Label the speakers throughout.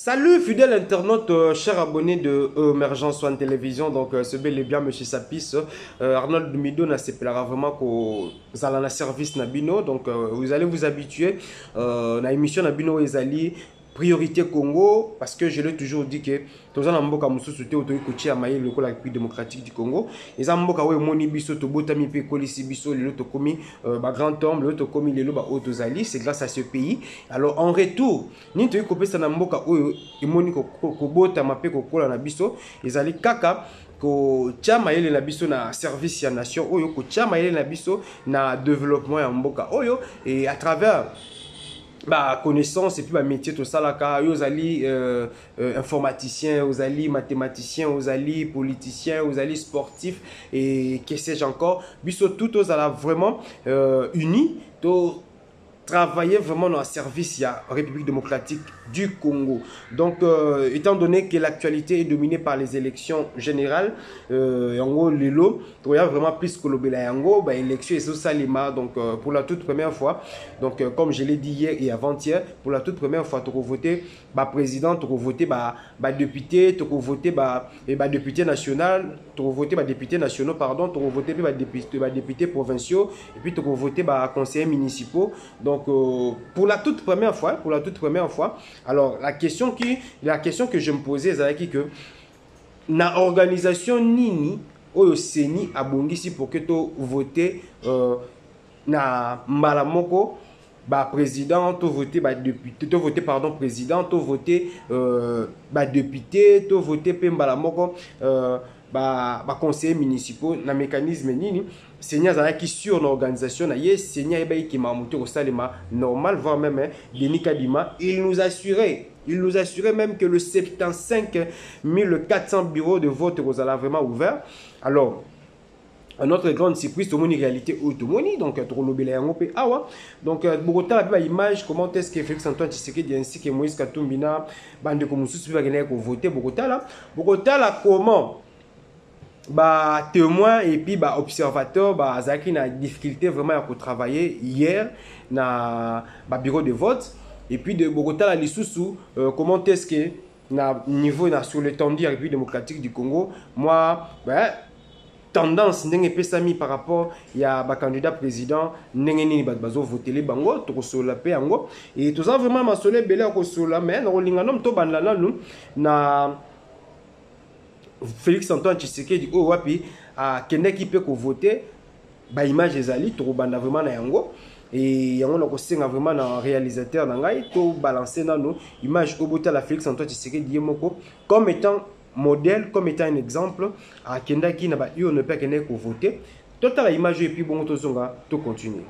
Speaker 1: Salut fidèle internaute, cher abonné de Emergence One Télévision. Donc c'est bel et bien Monsieur Sapis, Arnold Mido n'a s'appellera vraiment qu'au Zalana service Nabino. Donc vous allez vous habituer na émission Nabino Ezali priorité Congo, parce que je l'ai toujours dit que tous en mboka mususu te otoki kotia maye le la République démocratique du Congo. Eza mboka we moni biso to botami pe kolisi biso le to komi ba grand homme le to komi le ba otozali, c'est grâce à ce pays. Alors en retour, ni to kopesa na mboka oyo emoni ko botama pe ko kola na biso, ezali kaka ko tia mayele na biso na service ya nation oyo, ko tia mayele na biso na développement ya mboka oyo, et à travers bah connaissance et puis bah métier tout ça là car aux alliés informaticiens, aux alliés mathématiciens, aux alliés politiciens, aux alliés sportifs et que sais-je encore, biso tout aux alliés vraiment unis to travailler vraiment dans le service de la République démocratique du Congo. Donc, étant donné que l'actualité est dominée par les élections générales, en gros, l'élo, il y a vraiment plus que l'obéla en gros, l'élection est au Salima. Donc, pour la toute première fois, donc, comme je l'ai dit hier et avant-hier, pour la toute première fois, tu as voté président, tu as voté député, tu as voté député national, tu as voté député nationaux, pardon, tu as voté député provinciaux, et puis tu as voté conseillers municipaux. Donc, pour la toute première fois, alors la question que je me posais, c'est que na organisation nini oyo seni abongisi pour que tu voter na malamoko président, tu voter député, tu voter pardon président, tu voter député, tu voter pe malamoko conseillers municipaux na mécanisme nini Seigneur qui sur l'organisation Seigneur qui m'a monté au salima normal voire même Denis Kadima il nous assurait même que le 75 400 bureaux de vote allait vraiment ouvert. Alors à notre grande surprise, tout le monde est réalité automoni, donc donc Bogota la image comment est-ce que Félix Antoine Tshisekedi ainsi que Moïse Katumbina bande comme sous va gagner pour voter Bogota là comment témoin et puis observateur Zaki na difficulté vraiment pour travailler hier na bureau de vote et puis de Bogota la lisusu comment est-ce que na niveau sur l'étendue de la République démocratique du Congo moi tendance ndenge pesami par rapport ya candidat président ndenge nini bazo voter les bango to kosola pe yango et tout ça vraiment masole belé ko sola mais na linganom to bandana nous na Félix Antoine Tshisekedi o wapi a kende ki pe ko voter image ezali to banda vraiment na yango et yango na ko senga vraiment na réalisateur na ngai to balancer na no image obota la Félix Antoine Tshisekedi yemoko comme étant modèle, comme étant un exemple à kenda ki na yo ne peut kende ko voter total image et puis bon to zonga to continuer.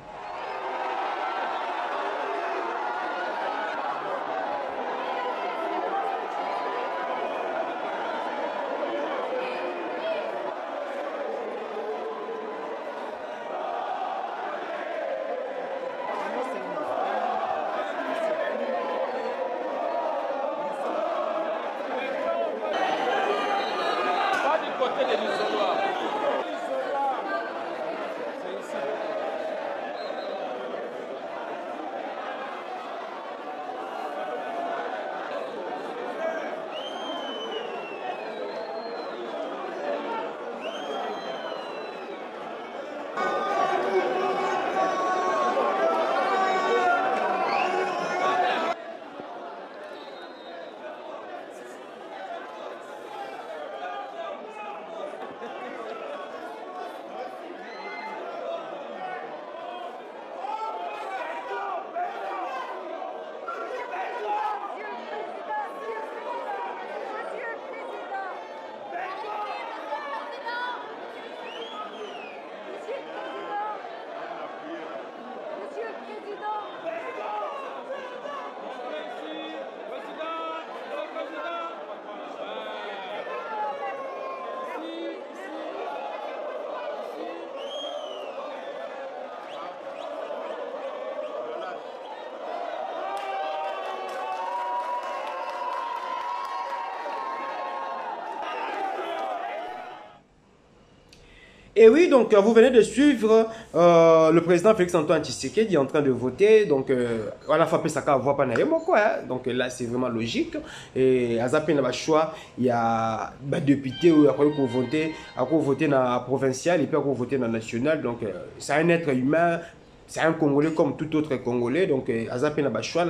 Speaker 1: Et oui, donc vous venez de suivre le président Félix-Antoine Tshisekedi est en train de voter. Donc, à la fois, Pesaka voit pas quoi. Donc là, c'est vraiment logique. Et à Zapé, n'a choix, il y a des députés qui ont voté dans la provinciale et puis qui ont voté dans la nationale. Donc, c'est un être humain. C'est un Congolais comme tout autre Congolais. Donc, à Zapé, n'a choix.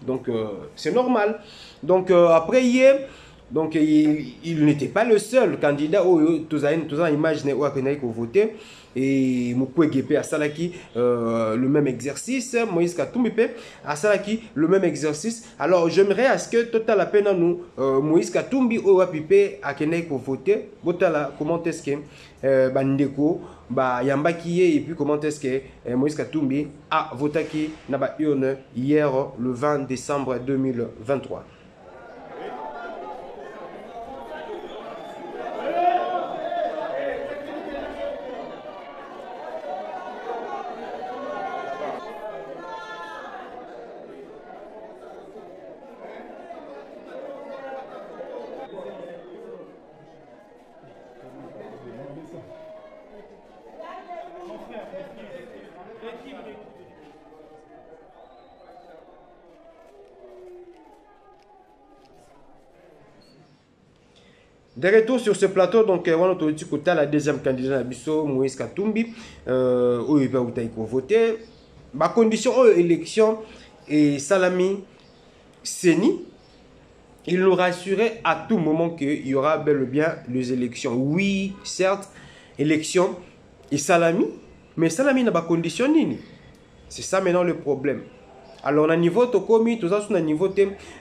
Speaker 1: Donc, c'est normal. Donc, après, hier. Donc, il n'était pas le seul candidat où tous ont imaginé où il a voté. Et Mukwege a Salaki le même exercice. Moïse Katumbi a Salaki le même exercice. Alors, j'aimerais à ce que total la peine à nous, Moïse Katumbi ou Apipé a Kenai pour voter. Comment est-ce que Bandeko, Yamba Kiye, et puis comment est-ce que Moïse Katumbi a voté qui n'a pas urne hier le 20 décembre 2023. De retour sur ce plateau, donc on a la deuxième candidat Nabiso, Moïse Katumbi, où il va voter. Ma condition élection et Salami Seni, il nous rassurait à tout moment qu'il y aura bel et bien les élections. Oui, certes, élection et Salami, mais Salami n'a pas condition nini. C'est ça maintenant le problème. Alors, on a niveau Tokomi, tout ça, on a niveau tout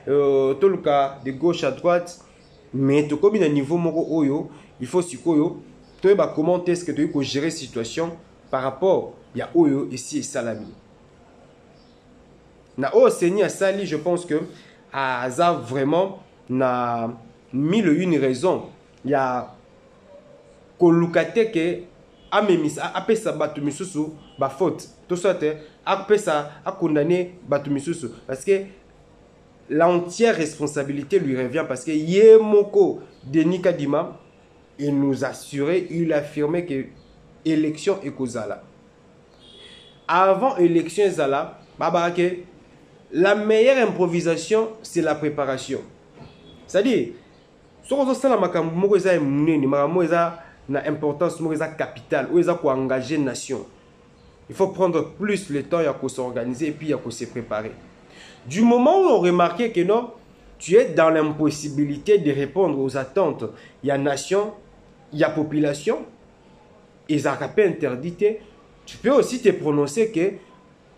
Speaker 1: le cas de gauche à droite. Mais tout comme il y a un niveau moko oyo, il faut sikoyo, tu vas comment est-ce que tu peux gérer la situation par rapport à oyo ici et Salami. Na o Seni à Sali, je pense que Aza vraiment n'a mis une raison. Il y a kolukate que amemisa apesa batu misusu ba faute. Tout ça apesa a condamné batu misusu parce que l'entière responsabilité lui revient parce que Yemoko Denis Kadima, il nous assurait, il affirmait que l'élection est Kozala. Avant l'élection Zala, la meilleure improvisation, c'est la préparation. C'est-à-dire, si on a une importance capitale, où il faut engager une nation, il faut prendre plus le temps pour s'organiser et puis pour se préparer. Du moment où on remarquait que non, tu es dans l'impossibilité de répondre aux attentes, il y a nation, il y a population, ils n'ont pas interdit, tu peux aussi te prononcer que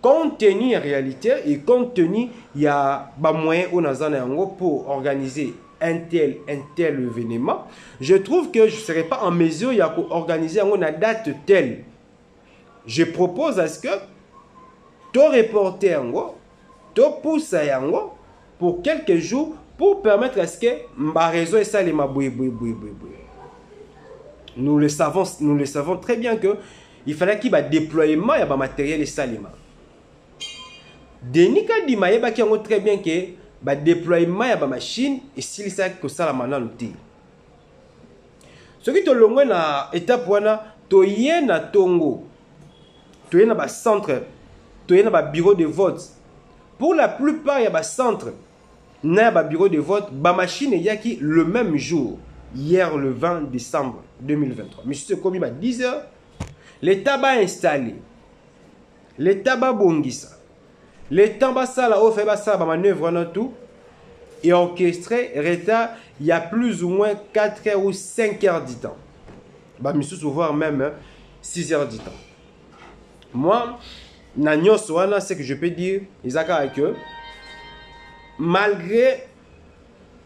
Speaker 1: compte tenu en réalité et compte tenu, il y a des moyens pour organiser un tel événement, je trouve que je ne serai pas en mesure d'organiser une date telle. Je propose à ce que ton reporter to pousse yango pour quelques jours pour permettre à ce que ma réseau et ça les nous le savons très bien que il fallait qu'il y ait un déploiement et un matériel et ça les Denis Kadima yeba qui ont très bien que ba déploiement et ba machine et si ça que ça la maintenant l'outil ce qui te longue na étape wana to yena tongo to yena ba centre to yena ba bureau de vote. Pour la plupart, il y a des centres, il y a des bureaux de vote, des machines, il y a qui le même jour, hier le 20 décembre 2023. Monsieur Komi à 10 h, l'État va installer, l'État va bongisa, l'État va ça là, fait ça, va manœuvre tout, et orchestré, l'État, il y a plus ou moins 4 heures ou 5 heures du temps. Bah, monsieur, voire même 6 heures du temps. Moi, ce que je peux dire, que malgré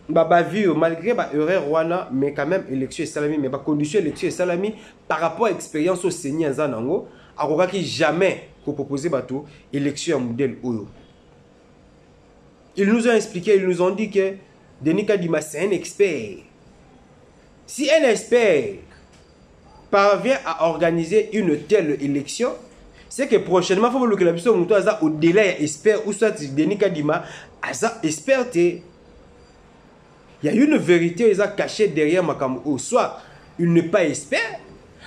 Speaker 1: malgré erreur, mais quand même, élection et salami, mais condition élection et salami, par rapport à l'expérience au Seigneur Zanango, à qui jamais pour proposer élection en modèle Oyo. Ils nous ont expliqué, ils nous ont dit que Denis Kadima, c'est un expert. Si un expert parvient à organiser une telle élection, c'est que prochainement, il faut que la personne au-delà espère ou soit Denis Kadima, espère. Il y a une vérité cachée derrière Makamou. Soit il n'est pas expert,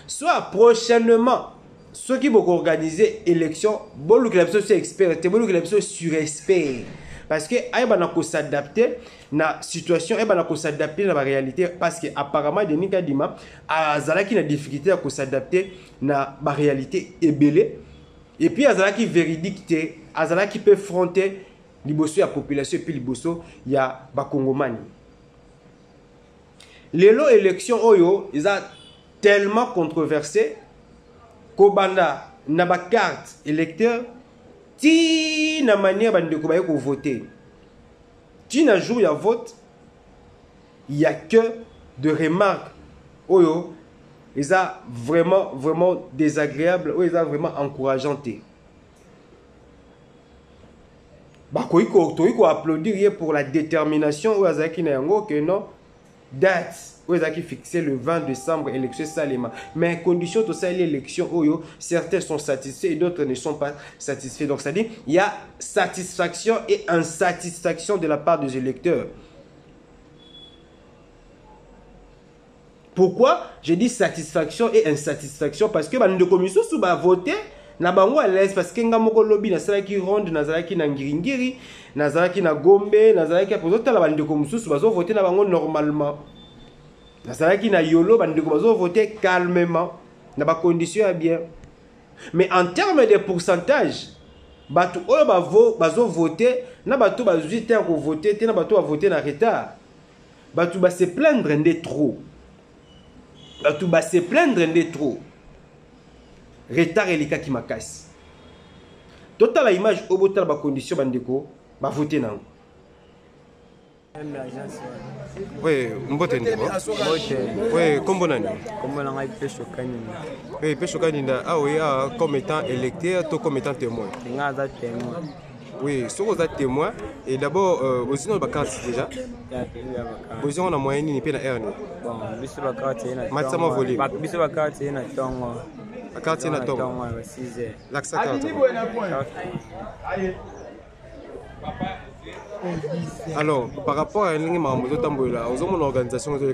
Speaker 1: soit prochainement ceux qui vont organiser élection bon le club c'est expert bon le club sur expert parce que aïba s'adapter na situation aïba s'adapter na la réalité parce que apparemment Denis Kadima azala qui na difficulté à s'adapter na la réalité ébélé et puis azala qui véridique te azala qui peut affronter liboso ya population et puis liboso ya bakongomani lelo élection oyo ils a tellement controversé Kobanda na ba carte électeur ti na manière bande ko baye ko voter ti na jour ya vote il y a que de remarques oyo ils a vraiment désagréable ou ils a vraiment encourageanté ba ko applaudir pour la détermination ou azaki na yango que non date où ils ont fixé le 20 décembre élection Salema mais condition de ça l'élection oyo certains sont satisfaits et d'autres ne sont pas satisfaits donc c'est à dire il y a satisfaction et insatisfaction de la part des électeurs. Pourquoi je dis satisfaction et insatisfaction parce que de commission sous va voter na bango à l'aise parce que ngamoko lobby na sala ki ronde na sala ki na ngiringiri na sala ki na gombe na sala ki apozo tala bande ko mususu bazo voter na bango normalement na sala ki na yolo bande ko bazo voter calmement na ba condition ya bien mais en termes de pourcentage batu oyo bazo voter na batu bazui te ko voter te na batu ba voter na retard batu ba se plaindre de trop batu ba se plaindre de trop retard et les cas qui m'a cassé. Total la image au bout de la condition bandeko va voter non. Oui, mbote ndimo. Oui, comme bonani.
Speaker 2: Comme on a été choqué.
Speaker 1: Oui, peu choqué ah oui, comme étant électeur, toi comme étant témoin.
Speaker 2: Témoin.
Speaker 1: Oui, si vous êtes témoin et d'abord vous avez une carte déjà. Vous avez une moyenne ni pe na R ni.
Speaker 2: Bon, biso ba carte na.
Speaker 1: Matsama volé.
Speaker 2: Biso ba carte na tongo.
Speaker 1: La carte est dans l'accès carte. Alors, par rapport à une organisation de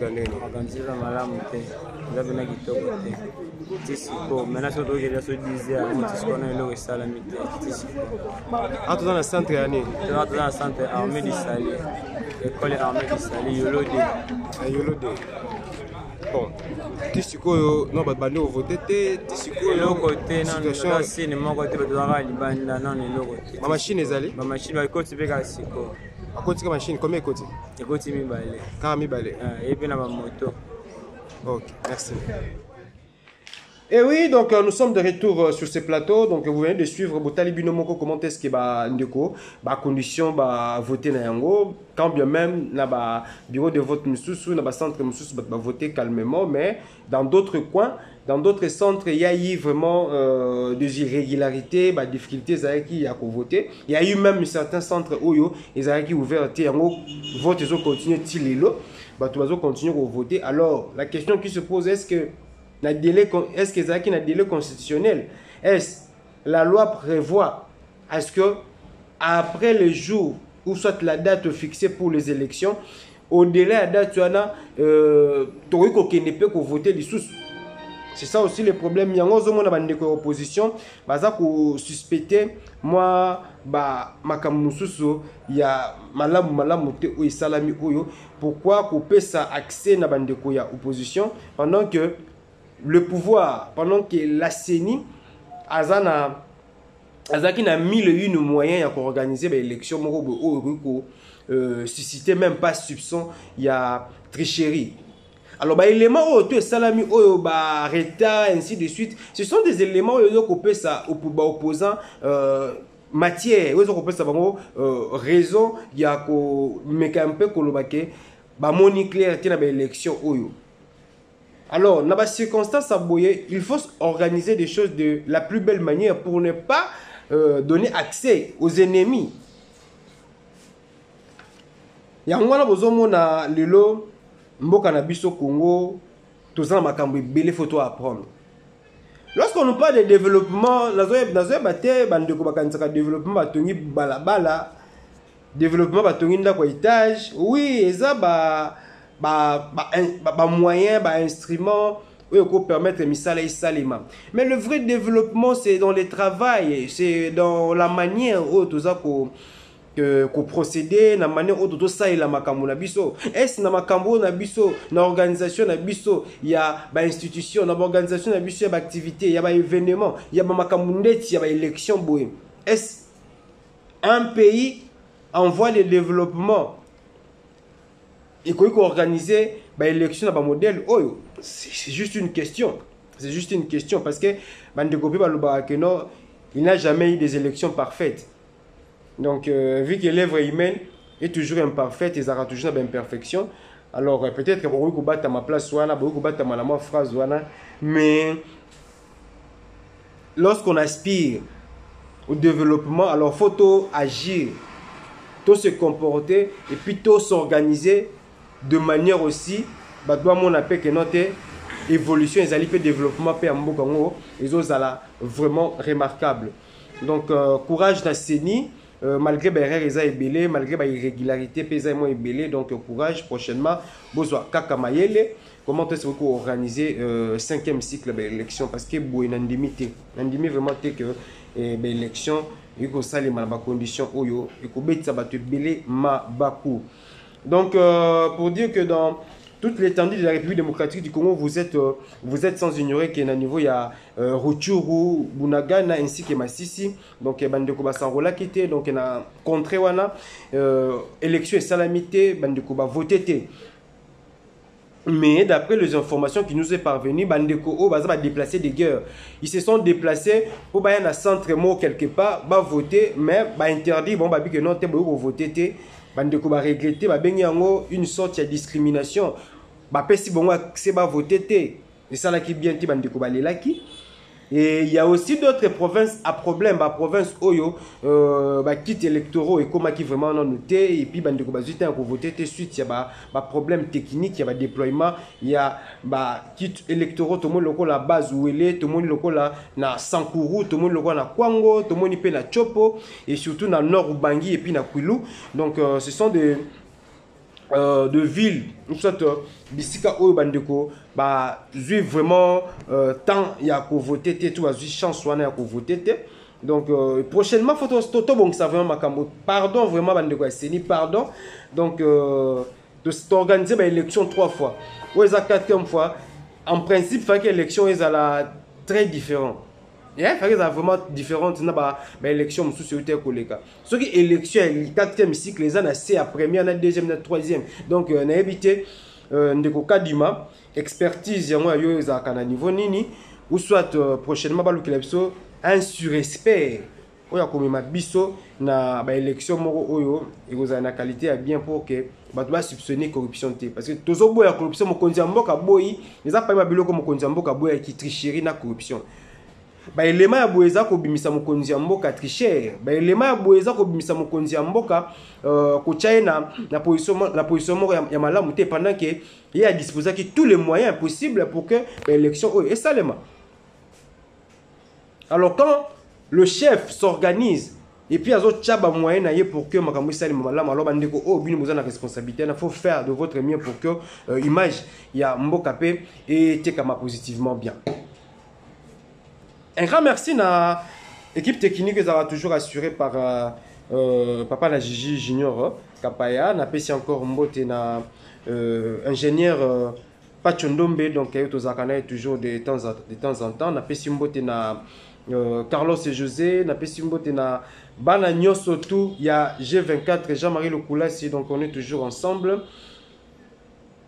Speaker 1: bon, tisiko non bandi au voter tisiko
Speaker 2: le côté non c'est ne mon côté ba libanda non le côté
Speaker 1: ma machine ezali
Speaker 2: ma machine ba côté be ka siko
Speaker 1: a côté machine combien côté
Speaker 2: côté mi balé
Speaker 1: car mi balé
Speaker 2: et puis na ba moto.
Speaker 1: OK, merci. Et oui, donc nous sommes de retour sur ce plateau. Donc vous venez de suivre Botali Binomoko comment est-ce que ba ndeko ba condition ba voter na yango quand bien même na ba bureau de vote mususu na ba centre mususu ba voter calmement mais dans d'autres coins dans d'autres centres il y a eu vraiment des irrégularités ba difficultés za qui a voter il y a eu même certains centres oyo ils ont qui ouvert yango vote ils ont continué tilelo ba tout bazo continuer à voter alors la question qui se pose est-ce que est-ce que ça qui a un délai constitutionnel? Est-ce la loi prévoit est-ce que après le jour ou soit la date fixée pour les élections, au-delà de la date tu as tu ne peut voter les sous. C'est ça aussi le problème. Il y a une opposition, baza ko suspecter moi ba makamususu il y a malamu te o salami oyo pourquoi couper ça accès na bandeko ya opposition pendant que le pouvoir, pendant que la CENI Azaki n'a mis le une moyen pour organiser l'élection, susciter même pas soupçon, il y a tricherie. Alors, les éléments où salami, retard, ainsi de suite, ce sont des éléments où on peut ça aux opposants matière, où on peut ça raison, il y a un peu moni clair dans l'élection. Alors, dans les circonstances à Boye, il faut organiser des choses de la plus belle manière pour ne pas donner accès aux ennemis. Yangwana bozomona lelo mboka na biso Congo, tous en makambo belé photo à prendre. Lorsqu'on nous parle de développement, nazoe bate bandeko bakansaka développement batongi balabala, développement batongi ndako étage. Oui, eza ba moyen, ba instrument oui, pour permettre misala et salima. Mais le vrai développement, c'est dans le travail, c'est dans la manière où tout ça qu'on procéder, la manière où tout ça est la makambo na biso. Est-ce na makambo na biso, na organisation na biso, il y a ba institution, na organisation na biso, il y a ba activité, il y a ba événement, il y a ba makambo net, il y a ba élection boy. Est-ce un pays envoie le développement et qu'on organiser bah, l'élection dans un modèle, oh, c'est juste une question. C'est juste une question parce que il n'a jamais eu des élections parfaites. Donc, vu que l'œuvre humaine est toujours imparfaite, il aura toujours une imperfection. Alors, peut-être que vous pouvez battre à ma place, vous pouvez battre à ma phrase, mais lorsqu'on aspire au développement, alors il faut agir, tout se comporter et puis tout s'organiser de manière aussi, bah doit mon appel que notre évolution, les alliés développement paix en Mbokango, les autres vraiment remarquable. Donc courage dans CENI, malgré les erreurs et malgré les irrégularités, les moins ébélés, donc courage prochainement. Besoin Kakamayele, comment est-ce qu'on organiser 5e cycle de l'élection parce que bon n'andimité, n'andimé vraiment que l'élection il faut ça les conditions oyo et qu'on bête ça va te belé ma bakou. Donc, pour dire que dans toute l'étendue de la République démocratique du Congo, vous êtes sans ignorer qu'à un niveau, il y a Rutshuru, Bunagana ainsi que Massissi. Donc, il y a Bandeko Basangola qui était, donc il y a Contré Wana, élection et salamité, Bandeko voté. Mais d'après les informations qui nous est parvenues, Bandeko va déplacer des guerres. Ils se sont déplacés pour aller à un centre mot quelque part, va voter, mais va interdire, bon, que non, tu vas voter. Bandeko va regretter, va bénir une sorte de discrimination. Si bon, c'est va voter, et ça là qui bien ti bandeko va là qui. Et il y a aussi d'autres provinces à problème, province Oyo, kit électoraux et comment qui vraiment non noté et puis bandeko va juste pour voter suite il y a problème technique, il y a déploiement, il y a kit électoraux tout le monde la base où il est, tout le monde là na Sankuru, tout le monde na Kwango, tout le monde peut na Chopo et surtout na Nord Ubangi et puis na Kwilu. Donc ce sont des de villes, soit Bisika Oyo Bandeko, vraiment tant il y a qu'à voter, tout a chance il y a qu'à voter. Donc prochainement, photo Toto bon ça vraiment Makambo. Pardon vraiment Bandeko Seni, pardon. Donc de s'organiser l'élection 3 fois. Ou la 4e fois. En principe, il faut que l'élection est très différente. Il y a vraiment différentes élections sous ce qui élection le 4e cycle les ans c'est la première la 2e la 3e donc on a évité ndeko kadima expertise ya moi yo za kana niveau nini ou soit prochainement balukelebiso un surrespect oya komema biso na élection moko oyo ekozala na qualité ya bien pour que bato ba soupçonner corruption te parce que tozo boya corruption mokonzi ya mboka boyi eza pa biloko mokonzi ya mboka boya ki tricherie na corruption. Elema ya boeza ko bimisa mokonzi ya mboka tricher, elema ya boeza ko bimisa mokonzi ya mboka ko chaina na position ya malamu te pendant que il a disposé que tous les moyens possibles pour que l'élection est salema. Alors quand le chef s'organise et puis azo tchaba moyen na pour que makambo salema malamu alors bandeko bino boza na responsabilité, il faut faire de votre mieux pour que image ya mboka pe et tekama positivement bien. Un grand merci à l'équipe technique qui sera toujours assurée par Papa na Gigi Junior Kapaya, na pesi encore mbote na ingénieur Pachondombe donc Tozakana toujours de temps en temps, na pesi mbote na Carlos et José, na pesi mbote na Bana Nyoso tout, il y a G24 Jean-Marie Lokulasi, donc on est toujours ensemble.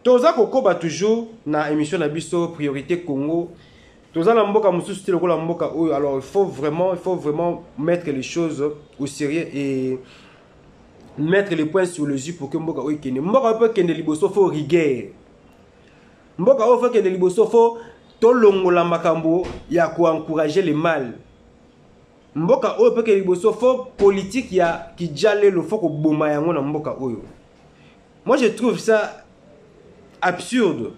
Speaker 1: Toza Kokoba toujours na émission na biso priorité Congo. Alors il faut vraiment mettre les choses au sérieux et mettre les points sur les yeux pour que Mboka Oikene. Mboka peut que liboso faut rigueur. Mboka faut que liboso faut tolongola makambo ya ko encourager le mal. Mboka peut que liboso faut politique ya ki jale le faut ko boma yango na mboka oyo. Moi je trouve ça absurde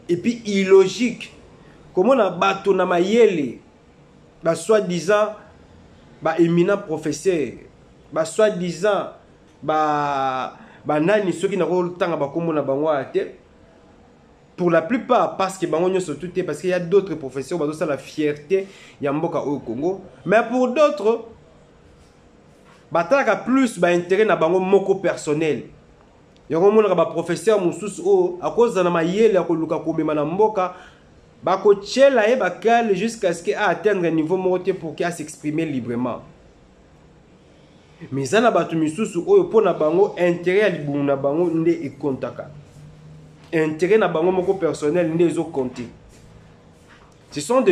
Speaker 1: et puis illogique. Comment on a bateau na mayele, soi-disant, éminent professeur, soi-disant, nani ceux qui n'ont pas le temps à bakombo na bango ate. pour la plupart, parce que bango nyonso tout parce qu'il y a d'autres professeurs, bah ça la fierté ya mboka au Congo. Mais pour d'autres, bataka plus ba intérêt na bango moko personnel. Yango mona ba professeur mususu o à cause na mayele ya koluka komema na mboka, ba ko tchela e ba kale jusqu'à ce que a atteindre un niveau moté pour qu'il s'exprimer librement. Mais ça na batu misusu o po na bango intérêt ya libumu na bango nde e kontaka. Intérêt na bango moko personnel nde zo compter. Ce sont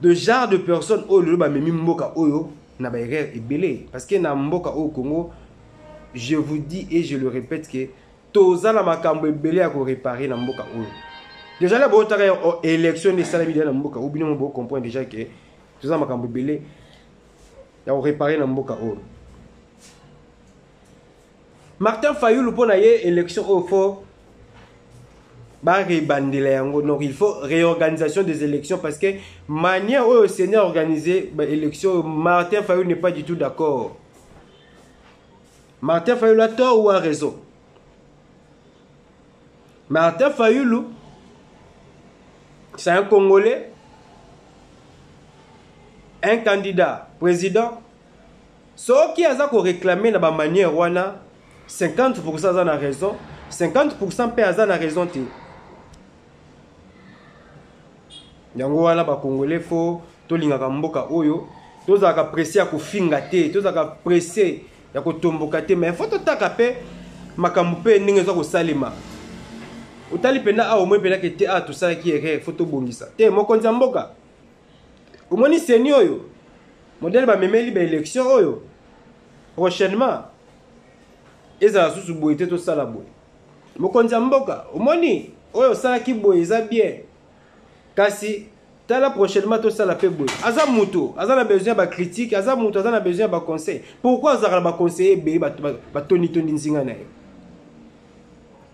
Speaker 1: de genre de personnes au le ba memi mboka oyo na ba erreur ebele parce que na mboka au Congo, je vous dis et je le répète que toza la makambo ebele à réparer na mboka oyo. Déjà la bo taka élection de salami na mboka ou bien on bo comprendre déjà que toza makambo ebele ya réparer na mboka oyo. Martin Fayulu pour naie élection au fort donc il faut réorganisation des élections parce que manière où le Sénat organisé l'élection, Martin Fayulu n'est pas du tout d'accord. Martin Fayulu a tort ou a raison? Martin Fayulu, c'est un Congolais, un candidat président. Ce qui a réclamé dans la manière 50% a raison, 50% a raison. Yango wana ba Congolais fo to lingaka mboka oyo tozaka pressé ya kofinga te tozaka pressé ya kotomboka te mais faut totaka pe makambo pe ndenge zo ko salima utali penda a au moins penda ke te a tout ça qui est faut to bongisa te mokonzi ya mboka omoni seni oyo modèle ba memeli ba élection oyo prochainement ezala susu boye te to sala boye mokonzi ya mboka omoni oyo sala ki boye za bien. Kasi tala prochainement tout ça la fait boy. Aza muto, aza na besoin ba critique, aza muto, aza na besoin ba conseil. Pourquoi aza ba conseiller ba toni nzinga na?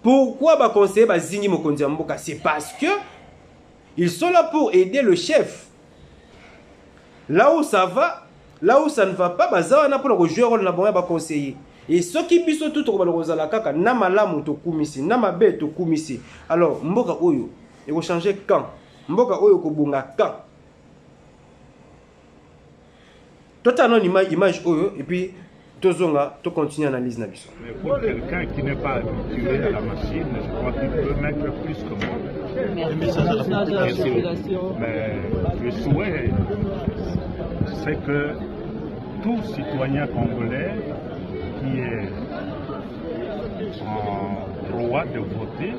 Speaker 1: Pourquoi ba conseiller ba zingi mokonzi ya mboka? C'est parce que ils sont là pour aider le chef. Là où ça va, là où ça ne va pas, baza na pour jouer rôle na ba conseiller. Et ce qui biso tout ko ba rozala kaka na malamu to kumisi, na mabe to kumisi. Alors mboka oyo, il faut changer quand mboka oyo ko bunga quand totalement image oyo et puis tozonga to continuer analyse na biso.
Speaker 3: Mais pour quelqu'un qui n'est pas habitué à la machine, je crois qu'il peut mettre plus que moi. Mais le souhait, c'est que tout citoyen congolais qui est en droit de voter,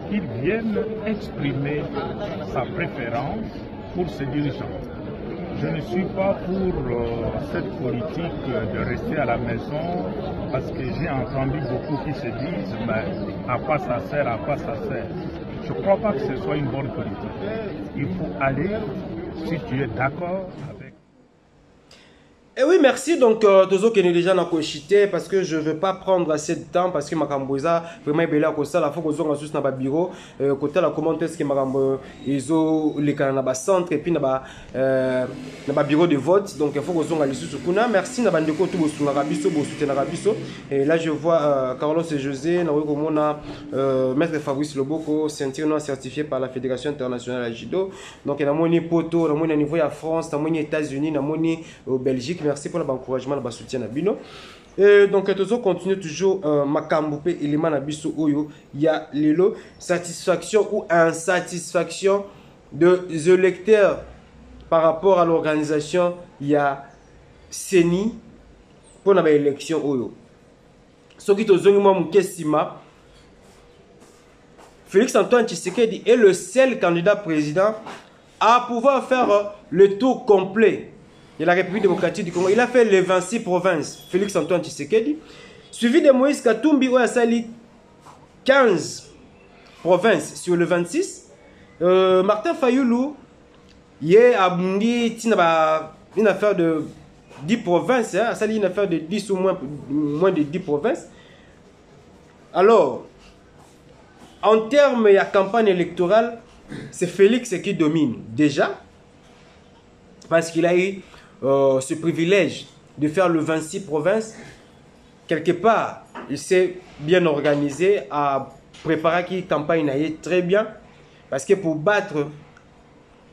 Speaker 3: qu'il vienne exprimer sa préférence pour ses dirigeants. Je ne suis pas pour cette politique de rester à la maison parce que j'ai entendu beaucoup qui se disent mais à quoi ça sert, à quoi ça sert. Je ne crois pas que ce soit une bonne politique. Il faut aller, si tu es d'accord avec...
Speaker 1: Et oui, merci. Donc, Tozo qui est déjà dans le chité parce que je ne veux pas prendre assez de temps parce que ma camboisa vraiment est belle à cause de la fois que nous juste dans le bureau. Côté la commentaire, ce que ma cambo ils ont les canaux dans le centre et puis dans le bureau de vote. Donc, il faut que nous allons sur Kuna. Merci. N'a pas de côté pour soutenir Rabiso, pour soutenir Rabiso. Et là, je vois Carlos et José, Maître Fabrice Loboko, ceinture non certifiée par la Fédération internationale de judo. Donc, il y a mon poto, il y a niveau à France, il y a mon États-Unis, il y a mon Belgique. Merci pour l'encouragement, le soutien à Bino. Et donc, nous continuons toujours Makambope, élément à Bisso Oyo. Il y a l'élo satisfaction ou insatisfaction de électeurs par rapport à l'organisation. Il y a Seni pour l'élection Oyo. Ce qui est moi Mukesima, Félix Antoine Tshisekedi est le seul candidat président à pouvoir faire le tour complet de la République démocratique du Congo. Il a fait les 26 provinces, Félix Antoine Tshisekedi, suivi de Moïse Katumbi, où il a sali 15 provinces sur le 26. Martin Fayulu, il est à Bungi, une affaire de 10 provinces, hein, a une affaire de 10 ou moins de 10 provinces. Alors, en termes de campagne électorale, c'est Félix qui domine déjà, parce qu'il a eu ce privilège de faire le 26 provinces. Quelque part, il s'est bien organisé à préparer qui campagne très bien. Parce que pour battre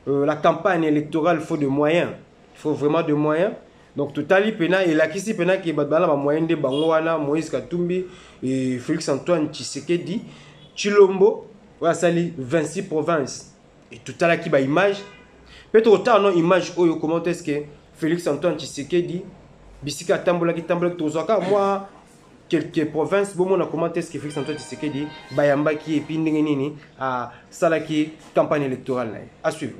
Speaker 1: la campagne électorale, il faut des moyens. Il faut vraiment des moyens. Donc, Totali Pena et la Kissi Pena qui est la moyenne de Bangoana, Moïse Katumbi et Félix Antoine Tshisekedi, Chilombo, voilà, ça les 26 provinces. Et tout à l'heure qui a image. Peut-être autant non image où comment est-ce que Félix Antoine Tshisekedi, Bisika Tambola qui Tambola Tozaka, moi, quelques provinces, bon, on a comment est-ce que Félix Antoine Tshisekedi, Bayamba qui est Pindengeni, à Salaki, campagne électorale. À suivre.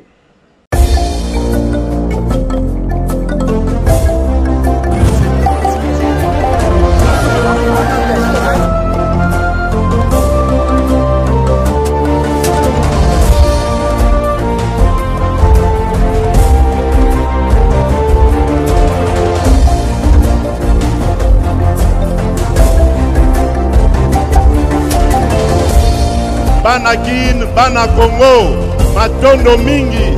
Speaker 4: Bana Guine, Bana Congo, matondo mingi,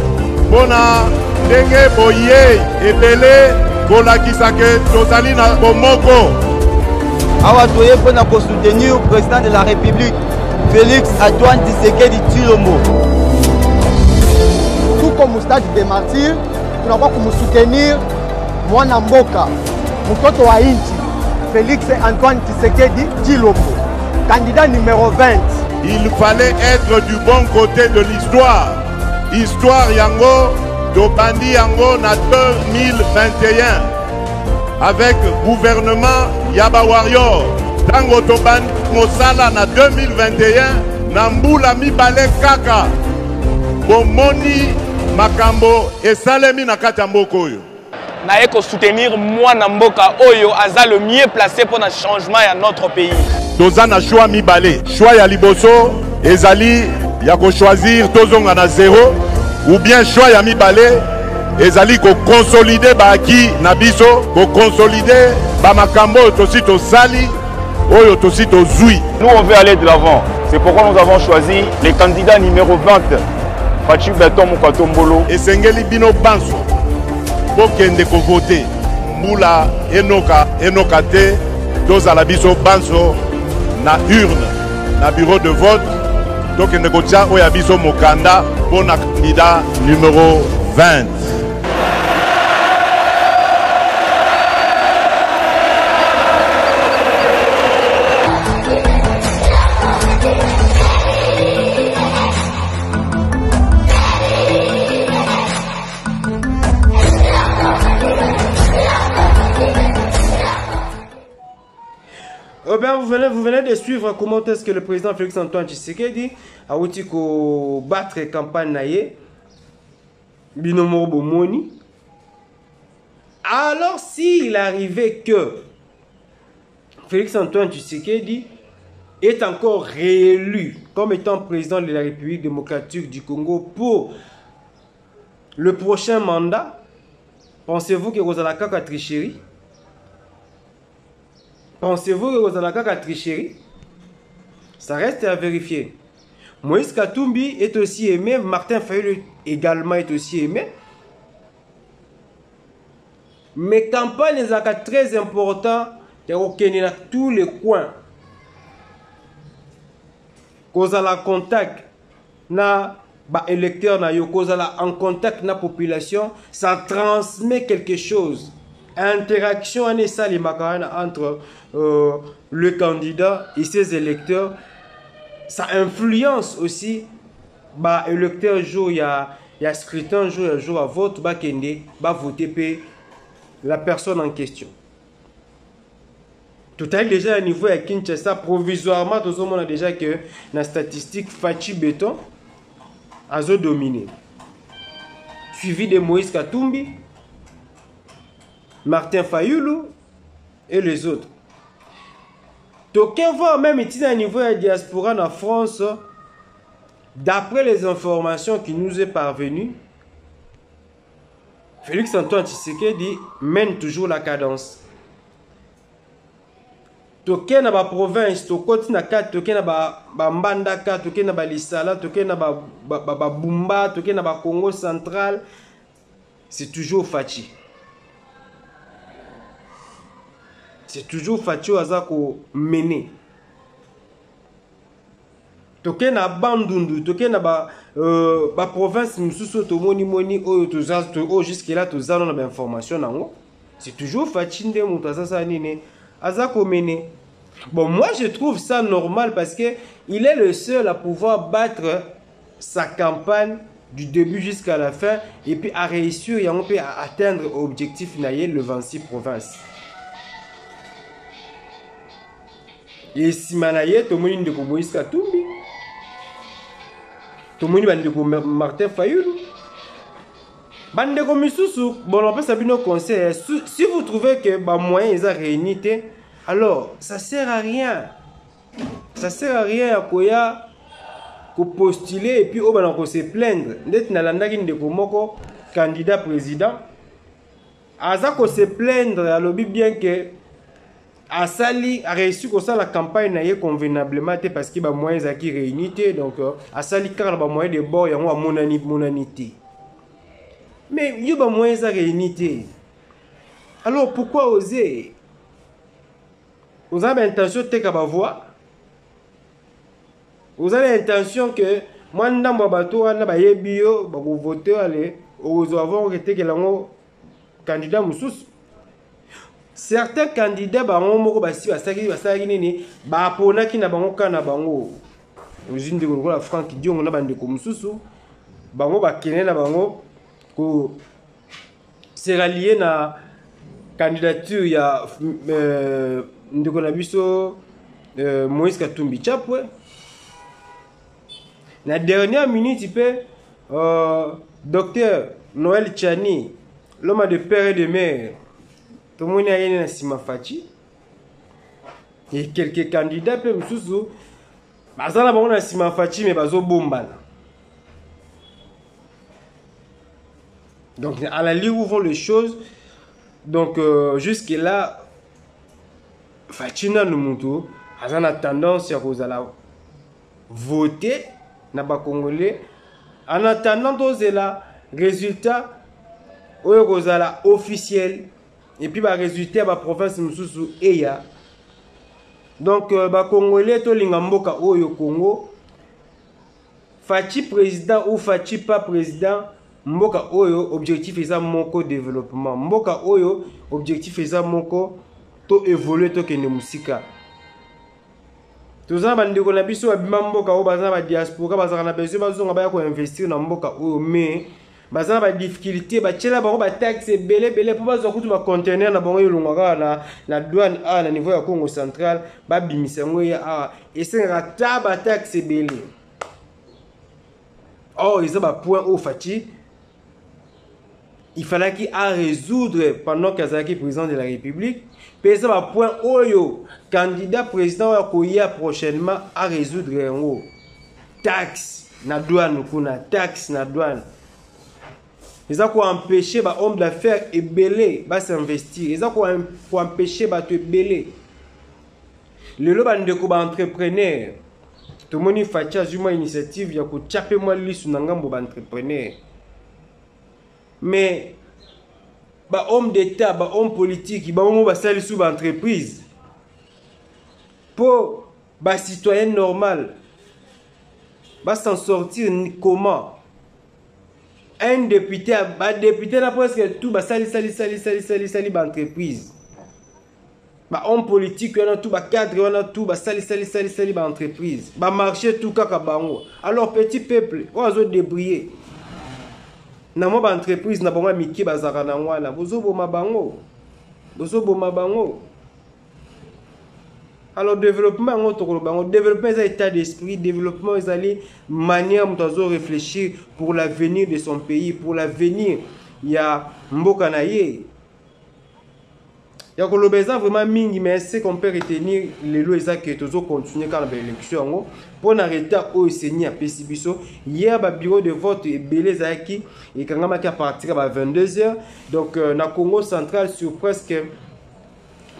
Speaker 4: bona ndenge boye ebele bolakisa ke tozali na bomoko.
Speaker 5: Awa toye pona ko soutenir le président de la République, Félix Antoine Tshisekedi Tshilombo.
Speaker 6: Tout comme au stade des martyrs, nous avons soutenir mwana mboka, mtoto wa inchi, Félix Antoine Tshisekedi Tshilombo, candidat numéro 20.
Speaker 4: Il fallait être du bon côté de l'histoire. Histoire yango, Dobandi yango na 2021. Avec gouvernement Yaba Warrior. Tango Tobandi Mosala na 2021. Nambula Mibale Kaka. Bomoni Makambo et Salemi na Katamboko oyo.
Speaker 7: Na eko soutenir mwana mboka oyo aza le mieux placé pour un changement à notre pays.
Speaker 4: Toza na choix mibale. Choix ya liboso ezali ya ko choisir tozonga na zéro ou bien choix ya mibale ezali ko consolider ba acquis na biso, ko consolider ba makambo tosi to sali oyo tosi to zui.
Speaker 8: Nous on veut aller de l'avant. C'est pourquoi nous avons choisi les candidats numéro 20. Fachi Beton Mukatombolo
Speaker 4: et Sengeli Bino Banso. Bokende ko voter. Mula enoka te doza la biso Banso na urne na bureau de vote donc il négocie oya biso mokanda pour na candidat numéro 20.
Speaker 1: Vous venez de suivre comment est-ce que le président Félix Antoine Tshisekedi a outil ko battre campagne naie binomo bomoni. Alors s'il arrivait que Félix Antoine Tshisekedi est encore réélu comme étant président de la République démocratique du Congo pour le prochain mandat, pensez-vous que vous allez la tricherie? Pensez-vous que vous avez la tricherie? Ça reste à vérifier. Moïse Katumbi est aussi aimé, Martin Fayulu également est aussi aimé. Mais campagne est très important dans tous les coins. Cause à la contact na électeur na yo, cause à la en contact na population, ça transmet quelque chose. Interaction entre le candidat et ses électeurs, ça influence aussi électeur jour il y a scrutin jour à vote voter pour la personne en question. Tout à l'heure déjà à niveau à Kinshasa provisoirement tout le monde a déjà que la statistique Fachi Beton a dominé, suivi de Moïse Katumbi, Martin Fayulu et les autres. Donc, on voit même ici à niveau de la diaspora en France, d'après les informations qui nous est parvenues, Félix Antoine Tshisekedi mène toujours la cadence. Toké na ba province, tokoti na kat, toké na ba Mbandaka, toké na ba Lisala, toké na ba Bumba, toké na ba Congo central, c'est toujours Fachi. C'est toujours Fachi Azako mené. toke na bandundu toke na ba province mususu tomoni moni oyo toza jusque là toza na ba information nango c'est toujours Fachi nde mutu aza nini aza komene. Bon, moi je trouve ça normal parce que il est le seul à pouvoir battre sa campagne du début jusqu'à la fin et puis à réussir et on peut atteindre l'objectif naïe le 26 provinces. Et si manaye tout le monde de Moïse Katumbi, tout le monde de Martin Fayulu, bande de misusu, bon on peut savoir nos conseils. Si vous trouvez que bah moyen est réuni, alors ça sert à rien. Ça sert à rien à koya ko postuler et puis on va se plaindre. D'être na landaki ndeko moko candidat président. Aza ko se plaindre à lobby bien que Asali a réussi que ça la campagne naie convenablement parce qu'il y a moyens qui réunité donc Asali car la moyen de bord yango a monanité. Mais il y a moyens à réunité. Alors pourquoi oser? Vous avez l'intention de te voix. Vous avez l'intention que moi na bato na ba yebio ba ko voter aller aux avons été que lango candidat mususu. Certains candidats bango moko basi basaki nini ba pona ki na bango kana bango. Usine de la Franck Dion na bande ko mususu bango ba kene na bango ko se rallier na candidature ya ndeko na biso Moïse Katumbi Chapwe. La dernière minute, il peut Docteur Noël Tchani, l'homme de père et de mère, tout le monde a été dans Sima Fachi. Et quelques candidats peuvent me soucier. Mais ça, on a Sima Fachi, mais pas au bomba. Donc, à la ligne où vont les choses, donc jusque-là, Fachi n'a nous montre, on a tendance à voter. Congolais en attendant tous les résultats officiels et puis les résultats de la province mususu eya donc Congolais to lingamboka oyo Congo Fachi président ou Fachi pas président mboka oyo objectif est moko développement mboka oyo objectif est moko to évoluer to kene musika. Tous les gens qui ont besoin de diaspora, ils ont besoin d'investir dans mboka mais ils ont des difficultés, ils ont des taxes belé pour les conteneurs na douane à niveau du Congo central, et c'est un taxe belé. Or, ils ont un point au Fachi. Il fallait qu'il a résoudre pendant Kazaki président de la République. Puis ça va point oyo candidat président a prochainement à résoudre en taxe na douane kuna taxe na douane. Ils ont empêcher les hommes d'affaires et belé va s'investir. Ils ont empêcher ba te belé. Le loba ndeko ba entrepreneur. Tout le monde fait une initiative ya ko chaper moi lisu na ngambo ba entrepreneur. Mais ba homme d'État, ba homme politique, ba homme basali sous ba entreprise. Pour ba citoyen normal, ba s'en sortir comment? Un député, ba député na presque tout ba sali ba entreprise. Ba homme politique on a tout ba cadre on a tout ba sali ba entreprise. Ba marché tout kaka bango. Alors petit peuple, on a débrouiller. Na mo ba entreprise na bango miki bazaka na ngwana bozo boma bango alors développement ngo tokolo bango développement c'est état d'esprit développement c'est aller manière mutazo réfléchir pour l'avenir de son pays pour l'avenir ya mboka na ye ya kolobeza vraiment mingi mais c'est qu'on peut retenir les lois que tozo continuer quand l'élection pour n'arrêter au Seigneur Pesibiso hier ba bureau de vote et belezaki et quand à partir à 22h donc na Congo central sur presque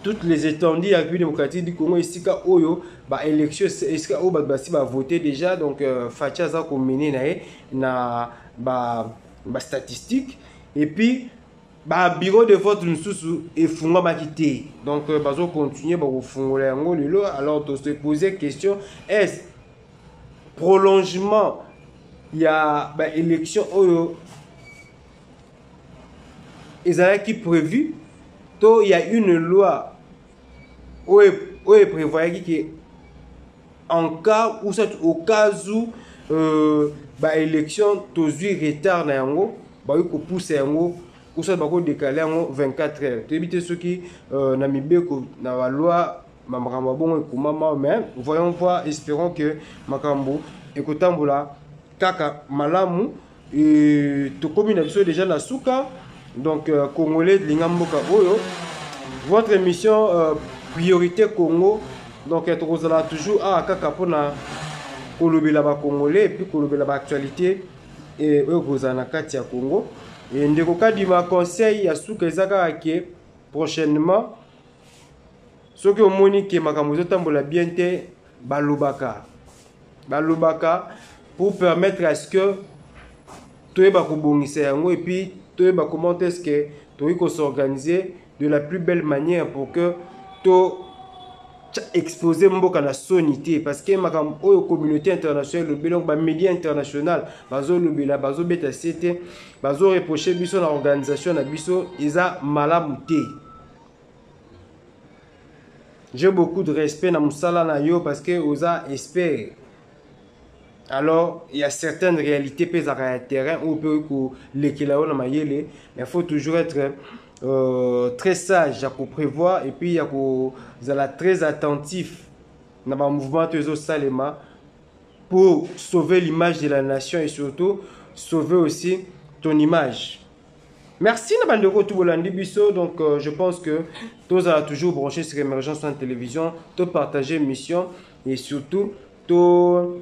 Speaker 1: toutes les étendues de la République démocratique du Congo ici ka oyo ba élection est-ce que o ba voter déjà donc Facha za ko mener na ba statistique et puis ba bureau de vote nous et funga makité donc bazo continuer ba fungola yango lelo alors to se poser question est prolongement il y a élection qui prévu to il y a une loi où prévoit que en cas où c'est au cas où élection tozui retard na yango ko pousser yango ou ça va décaler en 24 heures tu éviter ceux qui na mibeko na la loi makambo bon ekomama mais voyons voir espérons que makambo ekotambola kaka malamu et to comme na biso déjà na suka donc congolais lingamboka oyo votre émission priorité Congo donc vous allez toujours kaka pona kolobela ba congolais et puis kolobela ba actualité et vous en kati ya Congo et ndeko kadima conseil ya suka ezaka ke prochainement ce que omoni ke makambo tambola bien te balobaka pour permettre à ce que tout ba kobongisa yango et puis tout ba comment est-ce que tout s'organiser de la plus belle manière pour que tout exposer mboka na sonité parce que makambo oyo communauté internationale le bilong ba média international bazo lobela bazo beta cité bazo reprocher biso na organisation na biso isa malamu te. J'ai beaucoup de respect na musala na yo parce que oza espère. Alors il y a certaines réalités pèsent à terrain ou peut que l'équilibre na mayele mais il faut toujours être très sage à prévoir et puis à très attentif dans le mouvement de Salema pour sauver l'image de la nation et surtout sauver aussi ton image. Merci Nabandeko Toubolandi Bisso. Donc je pense que tous a toujours branché sur Émergence en télévision, tout partager mission et surtout tout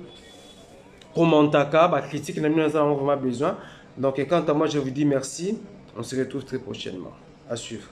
Speaker 1: commenter, critique, nous avons vraiment besoin. Donc quant à moi je vous dis merci, on se retrouve très prochainement. À suivre.